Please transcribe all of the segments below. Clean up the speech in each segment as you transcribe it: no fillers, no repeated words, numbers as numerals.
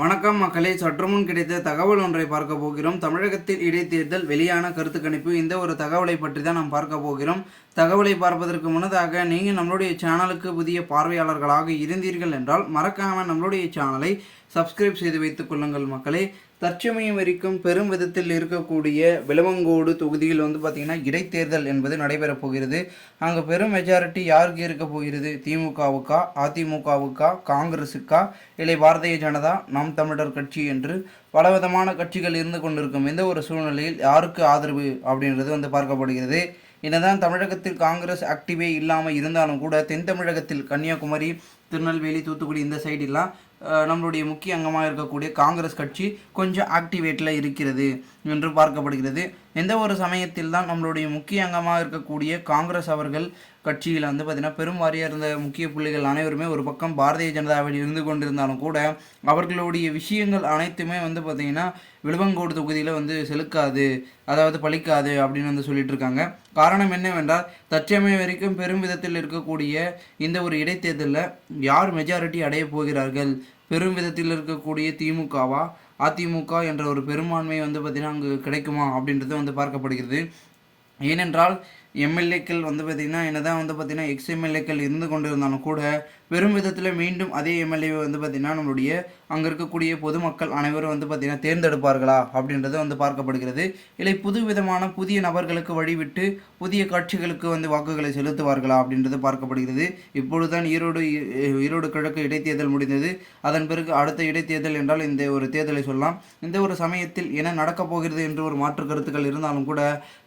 வணக்கம் மக்களே, சற்றுமுன் கிடைத்த தகவல் ஒன்றை பார்க்க போகிறோம். தமிழகத்தில் இடைத்தேர்தல் வெளியான கருத்து கணிப்பு. இந்த ஒரு தகவலை பற்றி தான் நாம் பார்க்க போகிறோம். தகவலை பார்ப்பதற்கு முன்னதாக நீங்கள் நம்மளுடைய சேனலுக்கு புதிய பார்வையாளர்களாக இருந்தீர்கள் என்றால் மறக்காமல் நம்மளுடைய சேனலை சப்ஸ்கிரைப் செய்து வைத்துக் கொள்ளுங்கள் மக்களே. தற்சமயம் வரைக்கும் பெரும் விதத்தில் இருக்கக்கூடிய விளவங்கோடு தொகுதியில் பார்த்திங்கன்னா இடைத்தேர்தல் என்பது நடைபெறப் போகிறது. அங்கே பெரும் மெஜாரிட்டி யாருக்கு இருக்க போகிறது? திமுகவுக்கா, அதிமுகவுக்கா, காங்கிரஸுக்கா, இல்லை பாரதிய ஜனதா, நாம் தமிழர் கட்சி என்று பலவிதமான கட்சிகள் இருந்து கொண்டிருக்கும் இந்த ஒரு சூழ்நிலையில் யாருக்கு ஆதரவு அப்படின்றது பார்க்கப்படுகிறது. என்னதான் தமிழகத்தில் காங்கிரஸ் ஆக்டிவே இல்லாமல் இருந்தாலும் கூட தென் தமிழகத்தில் கன்னியாகுமரி, திருநெல்வேலி, தூத்துக்குடி இந்த சைடெல்லாம் நம்மளுடைய முக்கிய அங்கமாக இருக்கக்கூடிய காங்கிரஸ் கட்சி கொஞ்சம் ஆக்டிவேட்டில் இருக்கிறது என்று பார்க்கப்படுகிறது. எந்த ஒரு சமயத்தில் தான் நம்மளுடைய முக்கிய அங்கமாக இருக்கக்கூடிய காங்கிரஸ் அவர்கள் கட்சியில் பார்த்திங்கன்னா பெரும் வாரியாக இருந்த முக்கிய புள்ளிகள் அனைவருமே ஒரு பக்கம் பாரதிய ஜனதாவில் இருந்து கொண்டிருந்தாலும் கூட அவர்களுடைய விஷயங்கள் அனைத்துமே பார்த்திங்கன்னா விழுவங்கோடு தொகுதியில் செலுக்காது, அதாவது பலிக்காது அப்படின்னு சொல்லிட்டு இருக்காங்க. காரணம் என்னவென்றால் தற்சமயம் வரைக்கும் பெரும் விதத்தில் இருக்கக்கூடிய இந்த ஒரு இடைத்தேர்தலில் யார் மெஜாரிட்டி அடைய போகிறார்கள்? பெரும் விதத்தில் இருக்கக்கூடிய திமுகவா, அதிமுக என்ற ஒரு பெரும்பான்மை பார்த்திங்கன்னா அங்கு கிடைக்குமா அப்படின்றது பார்க்கப்படுகிறது. ஏனென்றால் எம்எல்ஏக்கள் பார்த்திங்கன்னா என்னதான் பார்த்திங்கன்னா எக்ஸ்எம்எல்ஏக்கள் இருந்து கொண்டு இருந்தாலும் கூட பெரும் விதத்தில் மீண்டும் அதே எம்எல்ஏ பார்த்திங்கன்னா நம்மளுடைய அங்கே இருக்கக்கூடிய பொதுமக்கள் அனைவரும் பார்த்திங்கன்னா தேர்ந்தெடுப்பார்களா அப்படின்றது பார்க்கப்படுகிறது. இல்லை புது விதமான புதிய நபர்களுக்கு வழிவிட்டு புதிய கட்சிகளுக்கு வாக்குகளை செலுத்துவார்களா அப்படின்றது பார்க்கப்படுகிறது. இப்பொழுதுதான் ஈரோடு கிழக்கு இடைத்தேர்தல் முடிந்தது. அதன் பிறகு அடுத்த இடைத்தேர்தல் என்றால் இந்த ஒரு தேர்தலை சொல்லலாம். இந்த ஒரு சமயத்தில் என்ன நடக்கப் போகிறது என்று ஒரு மாற்று கருத்துக்கள் இருந்தாலும் கூட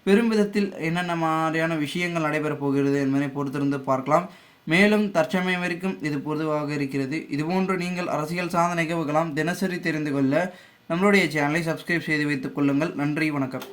பெரும் விதத்தில் என்னென்ன மாதிரியான விஷயங்கள் நடைபெறப் போகிறது என்பதை பொறுத்திருந்து பார்க்கலாம். மேலும் தற்சமயம் வரைக்கும் இது பொதுவாக இருக்கிறது. இதுபோன்று நீங்கள் அரசியல் சாதனை நிகழ்வுகளாம் தினசரி தெரிந்து கொள்ள நம்மளுடைய சேனலை சப்ஸ்கிரைப் செய்து வைத்துக் கொள்ளுங்கள். நன்றி, வணக்கம்.